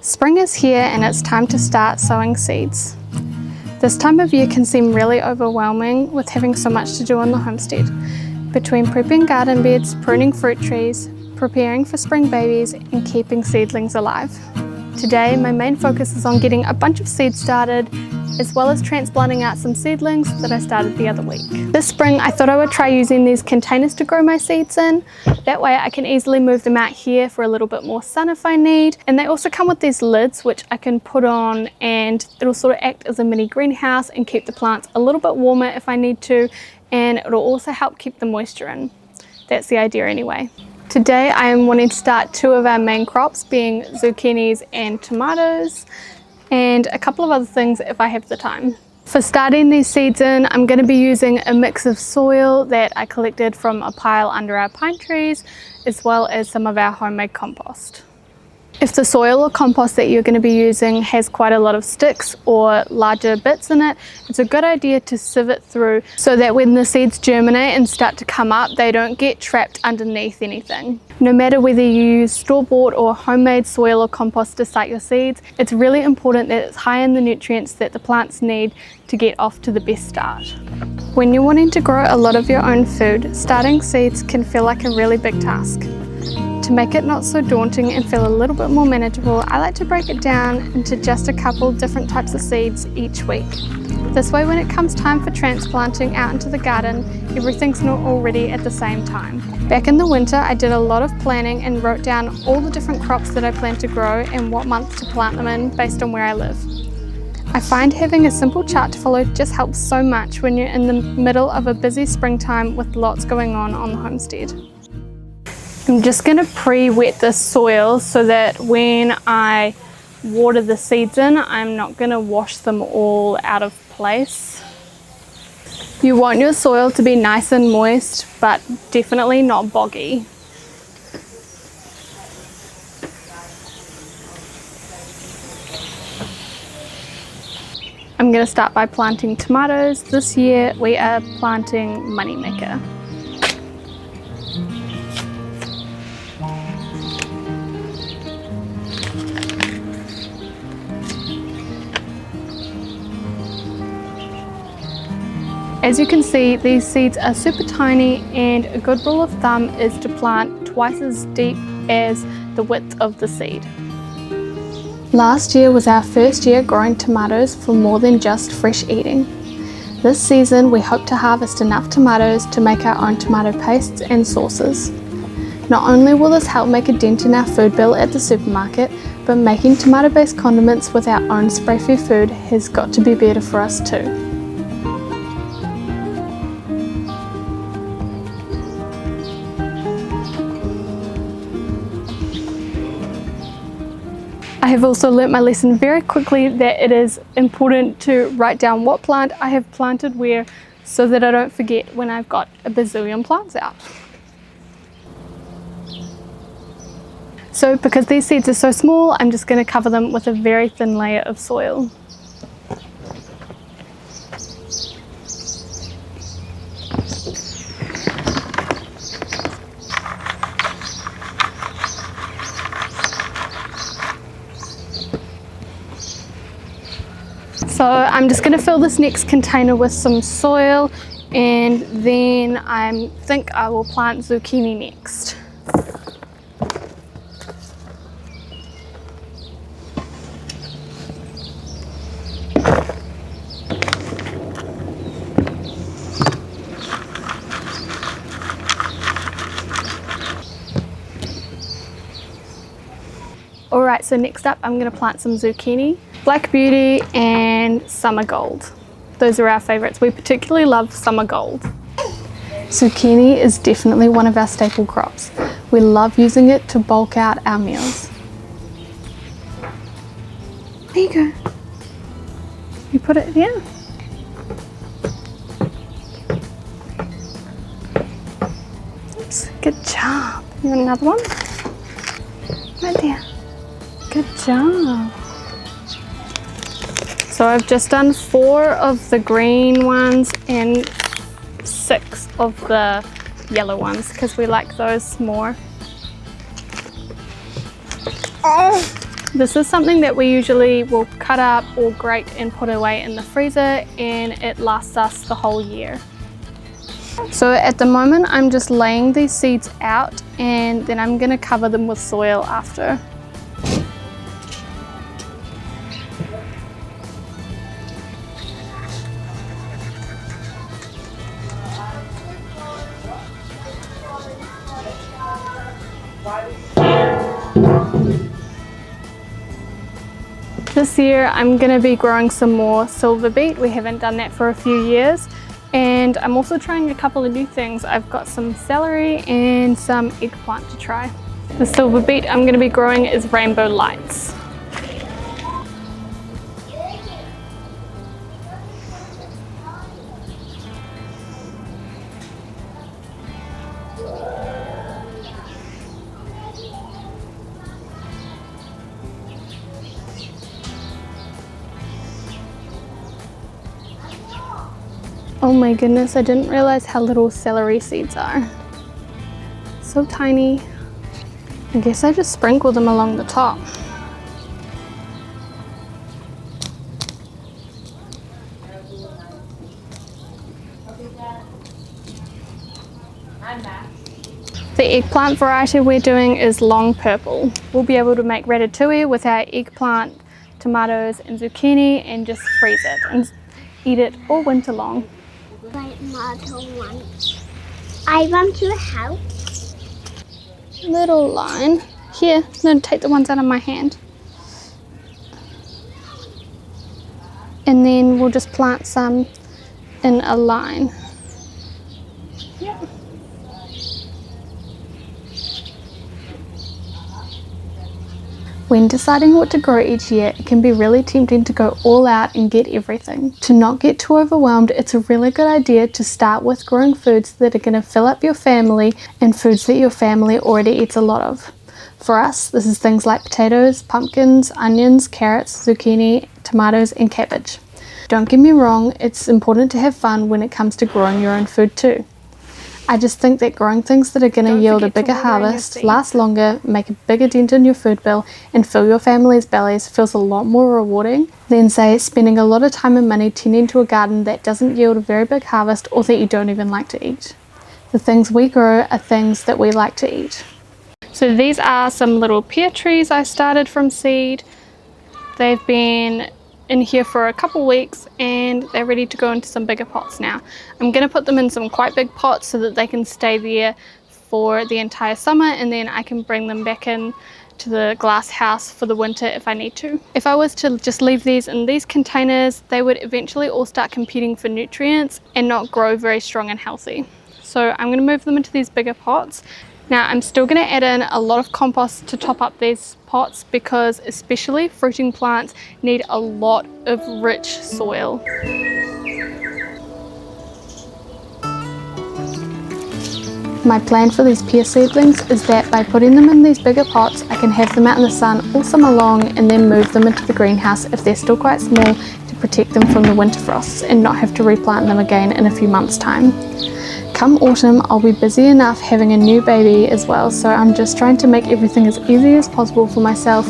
Spring is here and it's time to start sowing seeds. This time of year can seem really overwhelming with having so much to do on the homestead. Between prepping garden beds, pruning fruit trees, preparing for spring babies and keeping seedlings alive. Today my main focus is on getting a bunch of seeds started, as well as transplanting out some seedlings that I started the other week. This spring I thought I would try using these containers to grow my seeds in. That way I can easily move them out here for a little bit more sun if I need. And they also come with these lids which I can put on, and it'll sort of act as a mini greenhouse and keep the plants a little bit warmer if I need to, and it'll also help keep the moisture in. That's the idea anyway. Today I am wanting to start two of our main crops, being zucchinis and tomatoes, and a couple of other things if I have the time. For starting these seeds in, I'm going to be using a mix of soil that I collected from a pile under our pine trees, as well as some of our homemade compost. If the soil or compost that you're going to be using has quite a lot of sticks or larger bits in it, it's a good idea to sieve it through so that when the seeds germinate and start to come up, they don't get trapped underneath anything. No matter whether you use store-bought or homemade soil or compost to start your seeds, it's really important that it's high in the nutrients that the plants need to get off to the best start. When you're wanting to grow a lot of your own food, starting seeds can feel like a really big task. To make it not so daunting and feel a little bit more manageable, I like to break it down into just a couple different types of seeds each week. This way when it comes time for transplanting out into the garden, everything's not all ready at the same time. Back in the winter I did a lot of planning and wrote down all the different crops that I plan to grow and what month to plant them in based on where I live. I find having a simple chart to follow just helps so much when you're in the middle of a busy springtime with lots going on the homestead. I'm just going to pre-wet this soil so that when I water the seeds in, I'm not going to wash them all out of place. You want your soil to be nice and moist, but definitely not boggy. I'm going to start by planting tomatoes. This year we are planting moneymaker. As you can see, these seeds are super tiny, and a good rule of thumb is to plant twice as deep as the width of the seed. Last year was our first year growing tomatoes for more than just fresh eating. This season we hope to harvest enough tomatoes to make our own tomato pastes and sauces. Not only will this help make a dent in our food bill at the supermarket, but making tomato-based condiments with our own spray-free food has got to be better for us too. I have also learnt my lesson very quickly that it is important to write down what plant I have planted where so that I don't forget when I've got a bazillion plants out. So because these seeds are so small, I'm just going to cover them with a very thin layer of soil. So I'm just going to fill this next container with some soil, and then I think I will plant zucchini next. Alright, so next up I'm going to plant some zucchini, Black Beauty and Summer Gold. Those are our favourites. We particularly love Summer Gold. Zucchini is definitely one of our staple crops. We love using it to bulk out our meals. There you go. You put it here. Oops, good job. You want another one? Right there. Good job. So I've just done 4 of the green ones and 6 of the yellow ones because we like those more. This is something that we usually will cut up or grate and put away in the freezer, and it lasts us the whole year. So at the moment I'm just laying these seeds out, and then I'm going to cover them with soil after. This year I'm going to be growing some more silver beet. We haven't done that for a few years. And I'm also trying a couple of new things. I've got some celery and some eggplant to try. The silver beet I'm going to be growing is Rainbow Lights. Oh my goodness, I didn't realize how little celery seeds are. So tiny. I guess I just sprinkle them along the top. The eggplant variety we're doing is long purple. We'll be able to make ratatouille with our eggplant, tomatoes and zucchini, and just freeze it and eat it all winter long. I want to help. Little line. Here, no, take the ones out of my hand. And then we'll just plant some in a line. Yep. When deciding what to grow each year, it can be really tempting to go all out and get everything. To not get too overwhelmed, it's a really good idea to start with growing foods that are going to fill up your family and foods that your family already eats a lot of. For us, this is things like potatoes, pumpkins, onions, carrots, zucchini, tomatoes and cabbage. Don't get me wrong, it's important to have fun when it comes to growing your own food too. I just think that growing things that are going to yield a bigger harvest, last longer, make a bigger dent in your food bill and fill your family's bellies feels a lot more rewarding than, say, spending a lot of time and money tending to a garden that doesn't yield a very big harvest or that you don't even like to eat. The things we grow are things that we like to eat. So these are some little pear trees I started from seed. They've been in here for a couple weeks and they're ready to go into some bigger pots now. I'm going to put them in some quite big pots so that they can stay there for the entire summer, and then I can bring them back in to the glass house for the winter if I need to. If I was to just leave these in these containers, they would eventually all start competing for nutrients and not grow very strong and healthy. So I'm going to move them into these bigger pots. Now I'm still going to add in a lot of compost to top up these pots because especially fruiting plants need a lot of rich soil. My plan for these pear seedlings is that by putting them in these bigger pots, I can have them out in the sun all summer long and then move them into the greenhouse if they're still quite small to protect them from the winter frosts and not have to replant them again in a few months' time. Come autumn, I'll be busy enough having a new baby as well, so I'm just trying to make everything as easy as possible for myself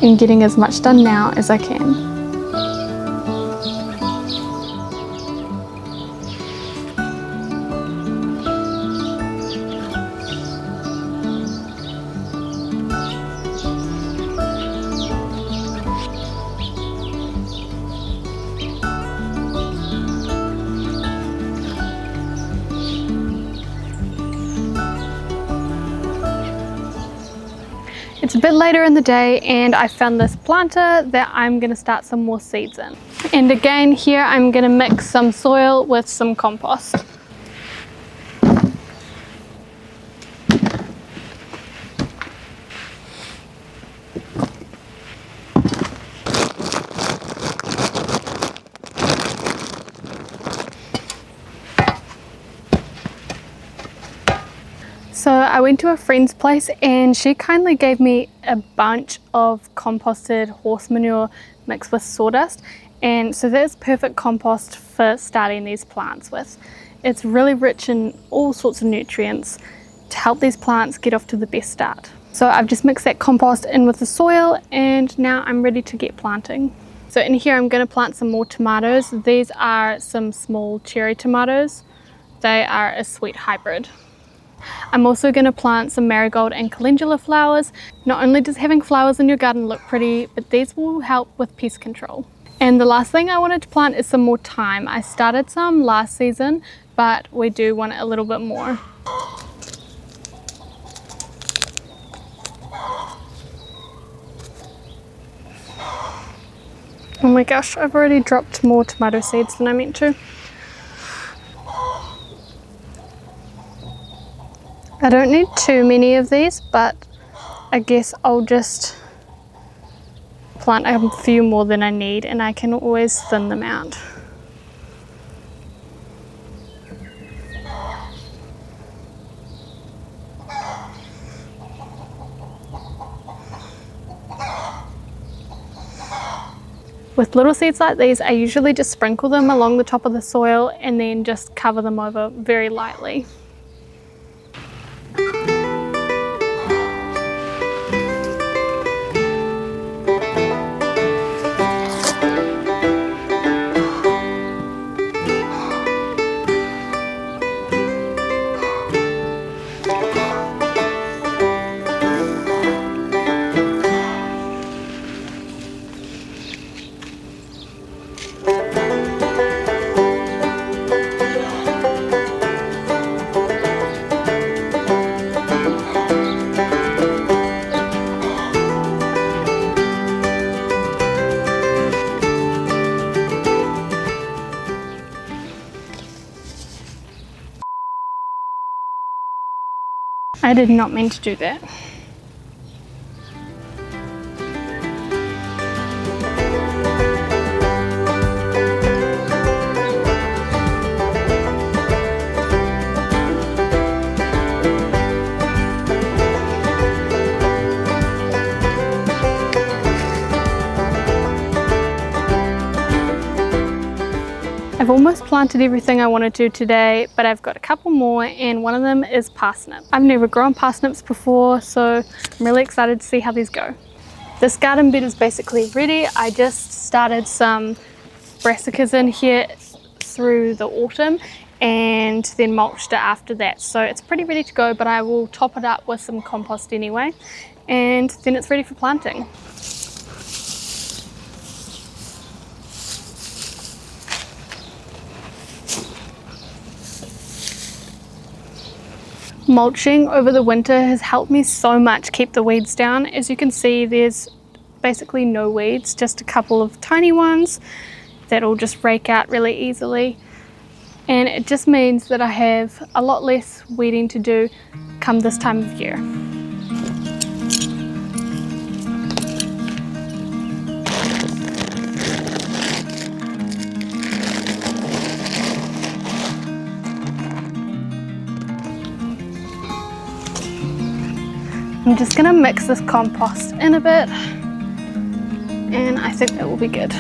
and getting as much done now as I can. It's a bit later in the day and I found this planter that I'm going to start some more seeds in. And again here I'm going to mix some soil with some compost. So I went to a friend's place and she kindly gave me a bunch of composted horse manure mixed with sawdust, and so that's perfect compost for starting these plants with. It's really rich in all sorts of nutrients to help these plants get off to the best start. So I've just mixed that compost in with the soil, and now I'm ready to get planting. So in here I'm going to plant some more tomatoes. These are some small cherry tomatoes. They are a sweet hybrid. I'm also going to plant some marigold and calendula flowers. Not only does having flowers in your garden look pretty, but these will help with pest control. And the last thing I wanted to plant is some more thyme. I started some last season, but we do want a little bit more. Oh my gosh, I've already dropped more tomato seeds than I meant to. I don't need too many of these, but I guess I'll just plant a few more than I need, and I can always thin them out. With little seeds like these, I usually just sprinkle them along the top of the soil and then just cover them over very lightly. I did not mean to do that. I've almost planted everything I wanted to today, but I've got a couple more, and one of them is parsnip. I've never grown parsnips before, so I'm really excited to see how these go. This garden bed is basically ready. I just started some brassicas in here through the autumn and then mulched it after that. So it's pretty ready to go, but I will top it up with some compost anyway, and then it's ready for planting. Mulching over the winter has helped me so much keep the weeds down. As you can see, there's basically no weeds, just a couple of tiny ones that'll just rake out really easily. And it just means that I have a lot less weeding to do come this time of year. I'm just going to mix this compost in a bit, and I think that will be good.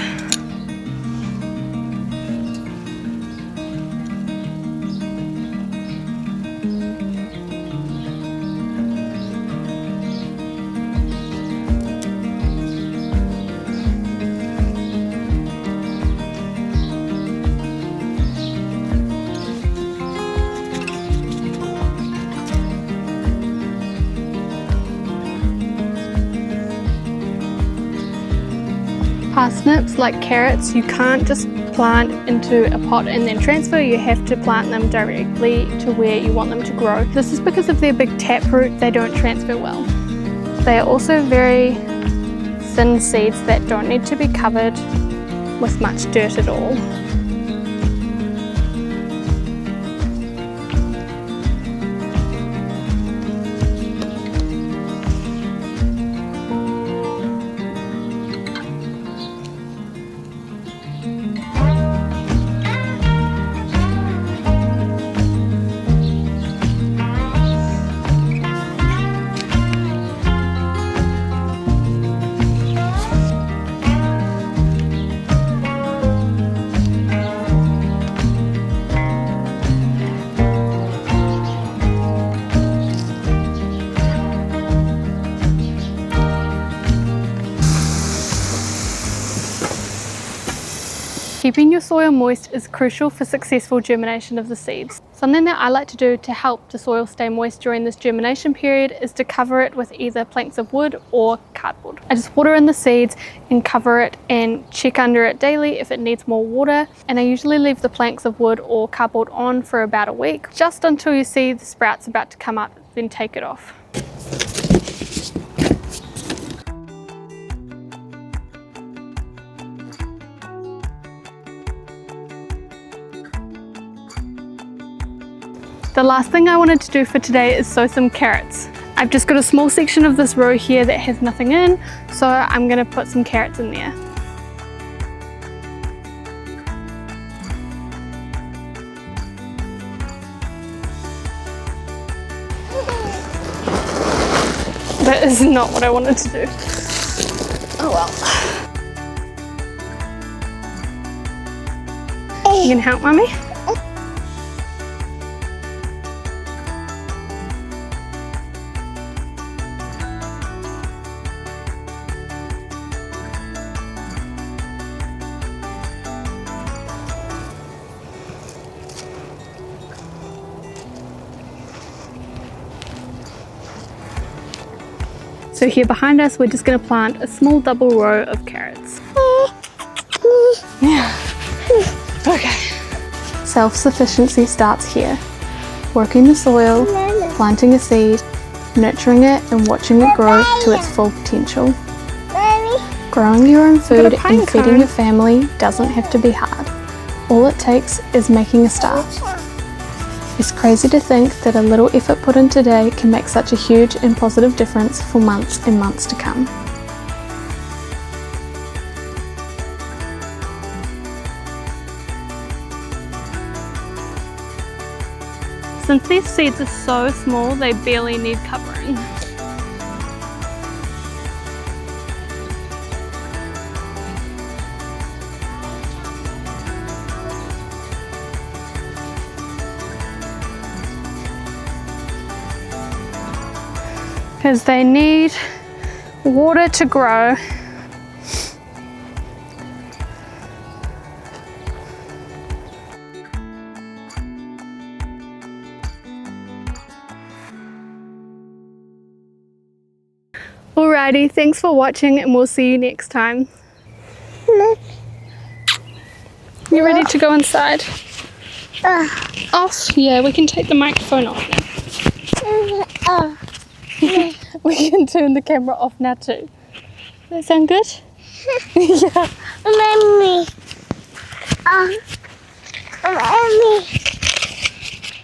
Parsnips, like carrots, you can't just plant into a pot and then transfer. You have to plant them directly to where you want them to grow. This is because of their big taproot, they don't transfer well. They are also very thin seeds that don't need to be covered with much dirt at all. Keeping your soil moist is crucial for successful germination of the seeds. Something that I like to do to help the soil stay moist during this germination period is to cover it with either planks of wood or cardboard. I just water in the seeds and cover it and check under it daily if it needs more water, and I usually leave the planks of wood or cardboard on for about a week, just until you see the sprouts about to come up, then take it off. The last thing I wanted to do for today is sow some carrots. I've just got a small section of this row here that has nothing in, so I'm going to put some carrots in there. That is not what I wanted to do. Oh well. You can help, Mummy? So here behind us, we're just going to plant a small double row of carrots. Yeah. Okay. Self-sufficiency starts here. Working the soil, planting a seed, nurturing it and watching it grow to its full potential. Growing your own food and feeding your family doesn't have to be hard. All it takes is making a start. It's crazy to think that a little effort put in today can make such a huge and positive difference for months and months to come. Since these seeds are so small, they barely need covering. Because they need water to grow. Alrighty, thanks for watching and we'll see you next time. You ready to go inside? Off? Yeah, we can take the microphone off now. We can turn the camera off now too. Does that sound good? Yeah. Mommy.